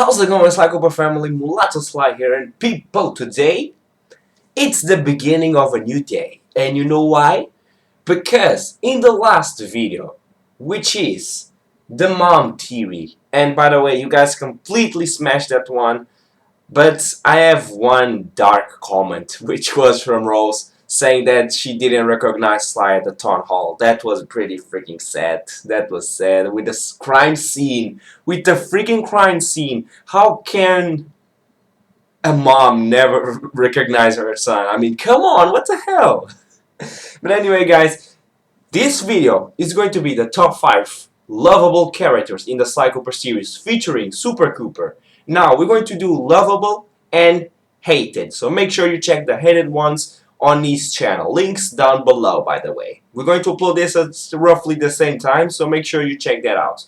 How's it going, Sly Cooper family? Mulatosly here, and people, today it's the beginning of a new day. And you know why? Because in the last video, which is the mom theory, and by the way, you guys completely smashed that one, but I have one dark comment, which was from Rose, saying that she didn't recognize Sly at the town hall. That was pretty freaking sad. That was sad. With the crime scene. With the freaking crime scene. How can a mom never recognize her son? I mean, come on, what the hell? But anyway, guys, this video is going to be the top 5 lovable characters in the Sly Cooper series featuring Super Cooper. Now, we're going to do lovable and hated. So make sure you check the hated ones on his channel. Links down below, by the way. We're going to upload this at roughly the same time, so make sure you check that out.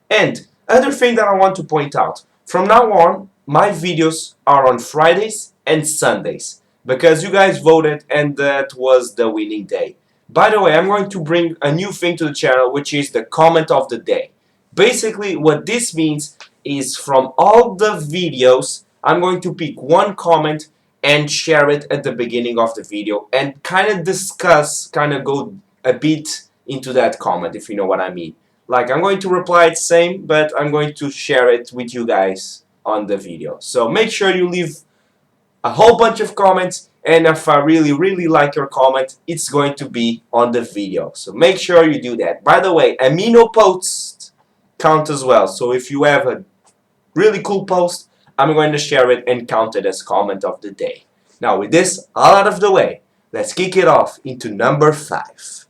And other thing that I want to point out, from now on, my videos are on Fridays and Sundays, because you guys voted and that was the winning day. By the way, I'm going to bring a new thing to the channel, which is the comment of the day. Basically, what this means is from all the videos, I'm going to pick one comment and share it at the beginning of the video and kind of discuss, kind of go a bit into that comment, if you know what I mean. Like, I'm going to reply it same, but I'm going to share it with you guys on the video. So make sure you leave a whole bunch of comments, and if I really like your comment, it's going to be on the video. So make sure you do that. By the way, amino posts count as well. So if you have a really cool post, I'm going to share it and count it as comment of the day. Now with this all out of the way, let's kick it off into number 5.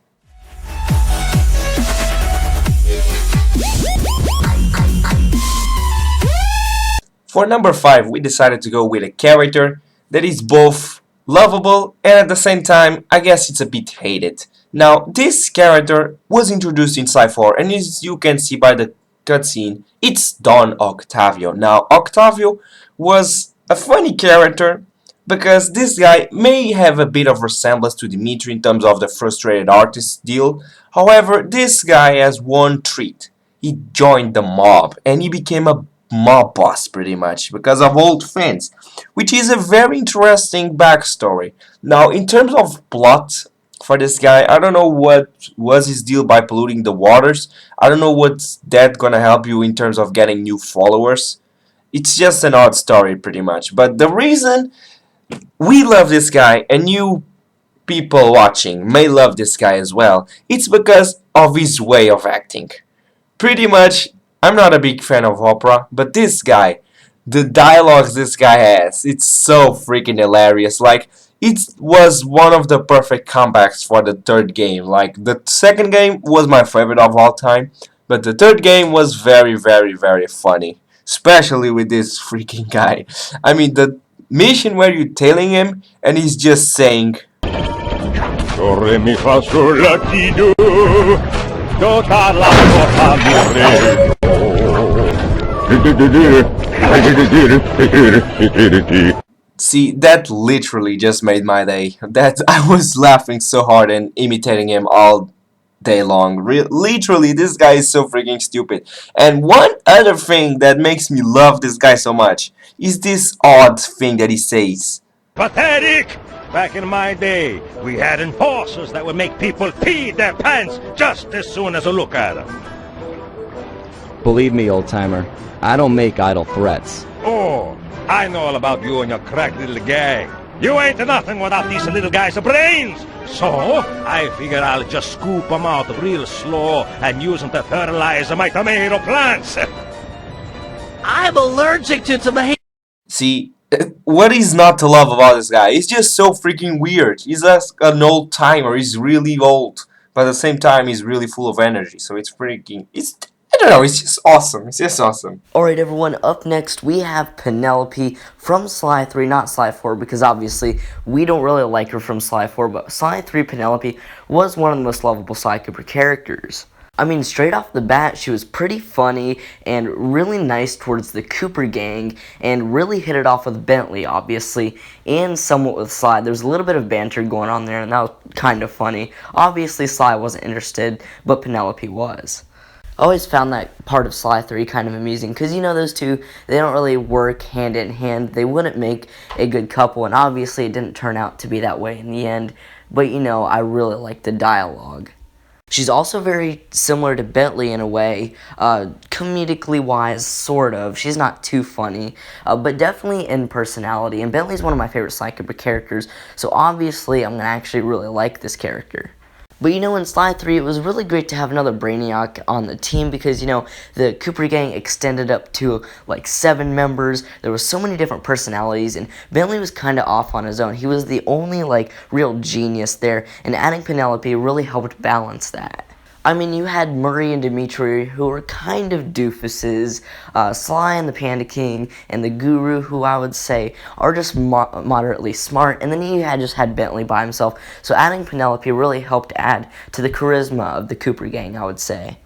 For number 5, we decided to go with a character that is both lovable and at the same time, I guess it's a bit hated. Now, this character was introduced in Sly 4, and as you can see by the cutscene, it's Don Octavio. Now, Octavio was a funny character because this guy may have a bit of resemblance to Dimitri in terms of the frustrated artist deal. However, this guy has one treat. He joined the mob and he became a mob boss pretty much because of old friends, which is a very interesting backstory. Now, in terms of plot for this guy, I don't know what was his deal by polluting the waters. I don't know what's that gonna help you in terms of getting new followers. It's just an odd story pretty much. But the reason we love this guy, and you people watching may love this guy as well, it's because of his way of acting. Pretty much, I'm not a big fan of opera, but this guy, the dialogues this guy has, it's so freaking hilarious. Like, it was one of the perfect comebacks for the third game. Like, the second game was my favorite of all time, but the third game was very funny. Especially with this freaking guy. I mean, the mission where you're tailing him and he's just saying do, re, mi, fa, sol, la, ti, do, do, ta, la, do, fa, mi, re, do. See, that literally just made my day. That I was laughing so hard and imitating him all day long. Literally, this guy is so freaking stupid. And one other thing that makes me love this guy so much is this odd thing that he says. Pathetic! Back in my day, we had enforcers that would make people pee their pants just as soon as a look at them. Believe me, old-timer, I don't make idle threats. Oh, I know all about you and your crack little gang. You ain't nothing without these little guys' brains. So, I figure I'll just scoop them out real slow and use them to fertilize my tomato plants. I'm allergic to tomato. See, what is not to love about this guy? He's just so freaking weird. He's just an old timer. He's really old, but at the same time, he's really full of energy. So it's freaking. I don't know. It's just awesome. It's just awesome. Alright, everyone. Up next, we have Penelope from Sly 3, not Sly 4, because obviously we don't really like her from Sly 4. But Sly 3 Penelope was one of the most lovable Sly Cooper characters. I mean, straight off the bat, she was pretty funny and really nice towards the Cooper gang and really hit it off with Bentley, obviously, and somewhat with Sly. There was a little bit of banter going on there, and that was kind of funny. Obviously, Sly wasn't interested, but Penelope was. I always found that part of Sly 3 kind of amusing, because you know those two, they don't really work hand in hand. They wouldn't make a good couple, and obviously it didn't turn out to be that way in the end. But you know, I really like the dialogue. She's also very similar to Bentley in a way, comedically wise, sort of. She's not too funny, but definitely in personality. And Bentley's one of my favorite Sly Cooper characters, so obviously I'm going to actually really like this character. But you know, in Sly 3, it was really great to have another Brainiac on the team because, you know, the Cooper gang extended up to like 7 members. There was so many different personalities, and Bentley was kind of off on his own. He was the only, like, real genius there, and adding Penelope really helped balance that. I mean, you had Murray and Dimitri, who were kind of doofuses, Sly and the Panda King, and the Guru, who I would say are just moderately smart, and then you just had Bentley by himself, so adding Penelope really helped add to the charisma of the Cooper gang, I would say.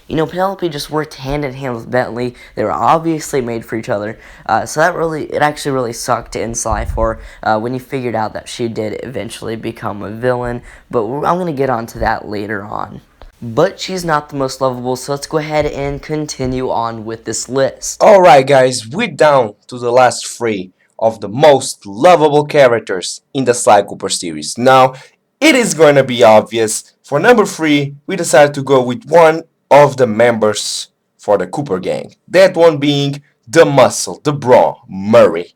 You know, Penelope just worked hand in hand with Bentley. They were obviously made for each other, so it actually really sucked in Sly 4 when you figured out that she did eventually become a villain, but I'm going to get onto that later on. But she's not the most lovable, so let's go ahead and continue on with this list. Alright guys, we're down to the last 3 of the most lovable characters in the Sly Cooper series. Now, it is going to be obvious. For number 3, we decided to go with one of the members for the Cooper gang. That one being the muscle, the bra, Murray.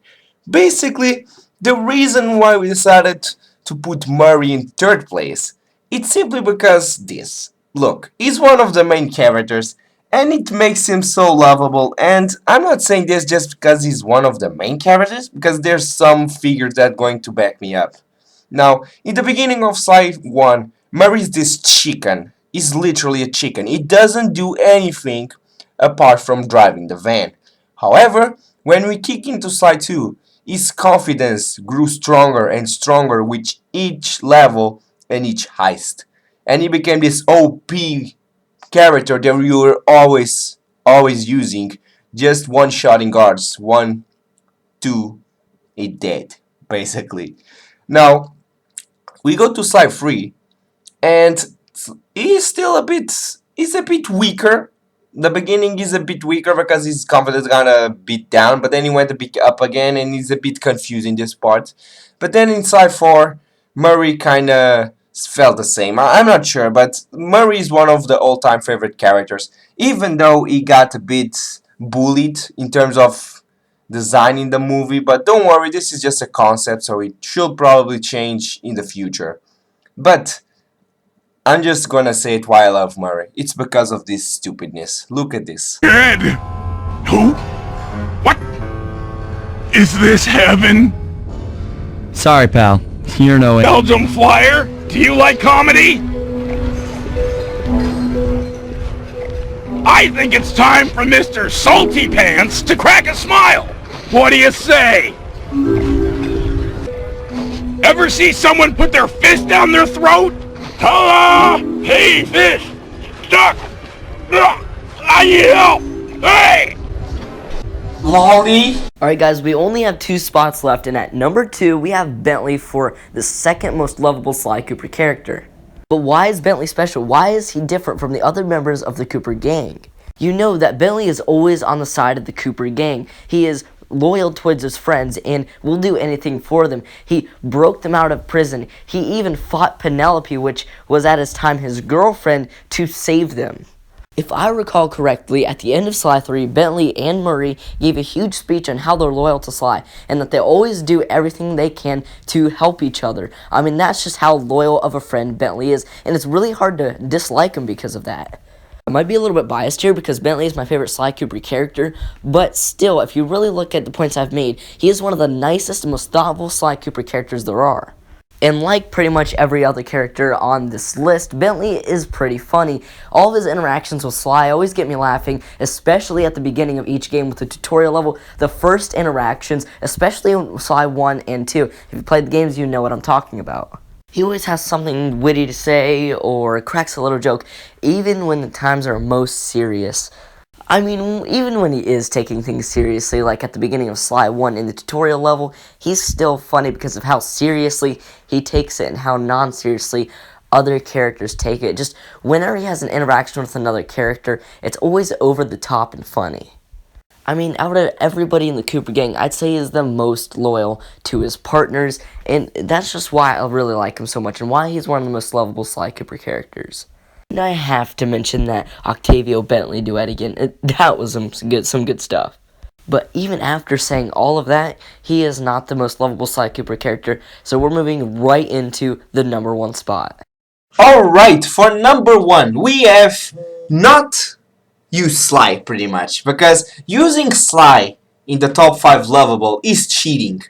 Basically, the reason why we decided to put Murray in 3rd place, it's simply because this. Look, he's one of the main characters, and it makes him so lovable, and I'm not saying this just because he's one of the main characters, because there's some figures that are going to back me up. Now, in the beginning of Sly 1, Murray's this chicken. He's literally a chicken. He doesn't do anything apart from driving the van. However, when we kick into Sly 2, his confidence grew stronger and stronger with each level and each heist. And he became this OP character that we were always using. Just one-shotting guards. 1, 2, it dead, basically. Now, we go to Sly 3, and he's still a bit weaker. The beginning is a bit weaker because his confidence got a bit down, but then he went a bit up again, and he's a bit confused in this part. But then in Sly 4, Murray kinda felt the same. I'm not sure, but Murray is one of the all-time favorite characters, even though he got a bit bullied in terms of design in the movie. But don't worry, this is just a concept, so it should probably change in the future. But I'm just gonna say it why I love Murray. It's because of this stupidness. Look at this. Dead? Who? What? Is this heaven? Sorry, pal. You're no... Belgium Flyer? Do you like comedy? I think it's time for Mr. Salty Pants to crack a smile. What do you say? Ever see someone put their fist down their throat? Hello? Hey, fish! Duck! I need help! Hey! Lolly? Alright guys, we only have 2 spots left, and at number 2, we have Bentley for the 2nd most lovable Sly Cooper character. But why is Bentley special? Why is he different from the other members of the Cooper gang? You know that Bentley is always on the side of the Cooper gang. He is loyal towards his friends and will do anything for them. He broke them out of prison. He even fought Penelope, which was at his time his girlfriend, to save them. If I recall correctly, at the end of Sly 3, Bentley and Murray gave a huge speech on how they're loyal to Sly, and that they always do everything they can to help each other. I mean, that's just how loyal of a friend Bentley is, and it's really hard to dislike him because of that. I might be a little bit biased here because Bentley is my favorite Sly Cooper character, but still, if you really look at the points I've made, he is one of the nicest and most thoughtful Sly Cooper characters there are. And like pretty much every other character on this list, Bentley is pretty funny. All of his interactions with Sly always get me laughing, especially at the beginning of each game with the tutorial level. The first interactions, especially in Sly 1 and 2. If you played the games, you know what I'm talking about. He always has something witty to say or cracks a little joke, even when the times are most serious. I mean, even when he is taking things seriously, like at the beginning of Sly 1 in the tutorial level, he's still funny because of how seriously he takes it and how non-seriously other characters take it. Just whenever he has an interaction with another character, it's always over the top and funny. I mean, out of everybody in the Cooper gang, I'd say he's the most loyal to his partners, and that's just why I really like him so much, and why he's one of the most lovable Sly Cooper characters. And I have to mention that Octavio Bentley duet again. That was some good stuff. But even after saying all of that, he is not the most lovable Sly Cooper character, so we're moving right into the #1 spot. Alright, for #1, we have not used Sly pretty much, because using Sly in the top 5 lovable is cheating,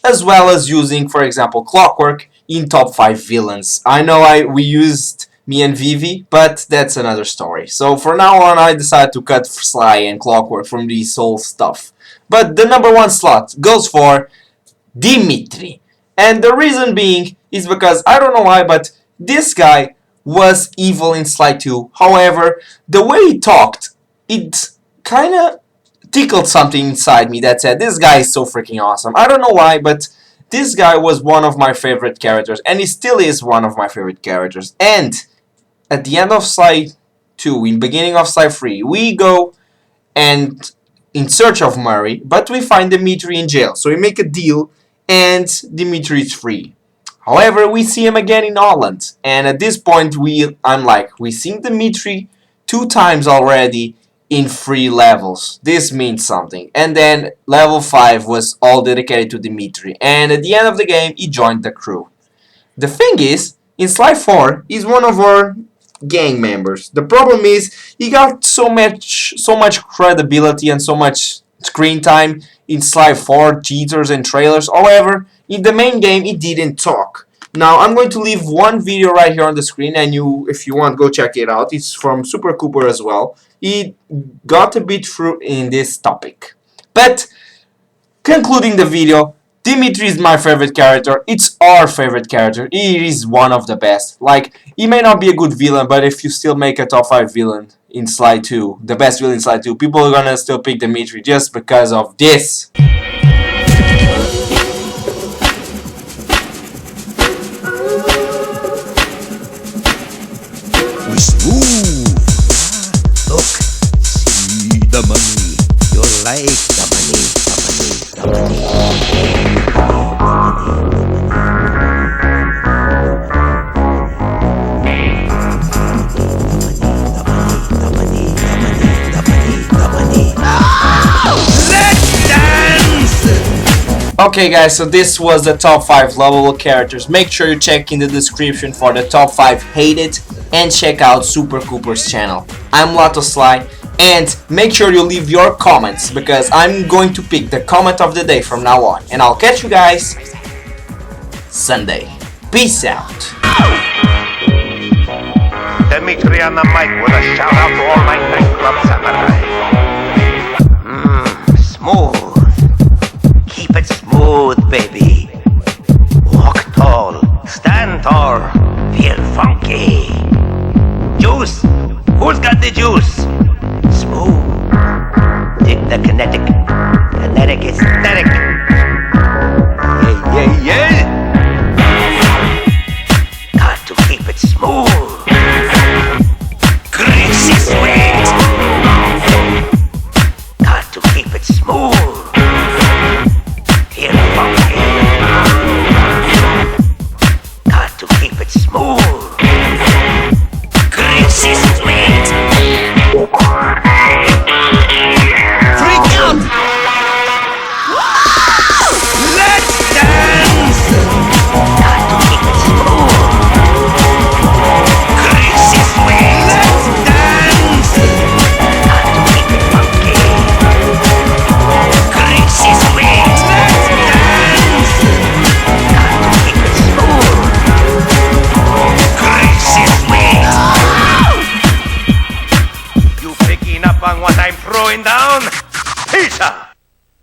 as well as using, for example, Clockwork in top 5 villains. I know we used me and Vivi, but that's another story. So for now on, I decided to cut Sly and Clockwork from this whole stuff. But the #1 slot goes for Dimitri. And the reason being is because, I don't know why, but this guy was evil in Sly 2. However, the way he talked, it kinda tickled something inside me that said, this guy is so freaking awesome. I don't know why, but this guy was one of my favorite characters, and he still is one of my favorite characters. And at the end of Sly 2, in beginning of Sly 3, we go and in search of Murray, but we find Dimitri in jail. So we make a deal, and Dimitri is free. However, we see him again in Holland, and at this point, I'm like, we seen Dimitri 2 times already in 3 levels. This means something. And then level 5 was all dedicated to Dimitri, and at the end of the game, he joined the crew. The thing is, in Sly 4, he's one of our gang members. The problem is he got so much credibility and so much screen time in Sly 4 teasers and trailers. However, in the main game he didn't talk. Now I'm going to leave one video right here on the screen, and if you want, go check it out. It's from Super Cooper as well. He got a bit through in this topic. But concluding the video, Dimitri is my favorite character. It's our favorite character. He is one of the best. Like, he may not be a good villain, but if you still make a top 5 villain in Sly 2, the best villain in Sly 2, people are gonna still pick Dimitri just because of this. We smooth. Look, see the money. You like the money, the money, the money. Okay guys, so this was the top 5 lovable characters. Make sure you check in the description for the top 5 hated, and check out Super Cooper's channel. I'm Mulatosly, and make sure you leave your comments, because I'm going to pick the comment of the day from now on. And I'll catch you guys Sunday. Peace out. Dimitri on the mic with a shout out to all my nightclub samurai. Smooth. Keep it smooth, baby. Walk tall, stand tall, feel funky. Juice. Who's got the juice? Smooth. Dig the kinetic. Kinetic is static.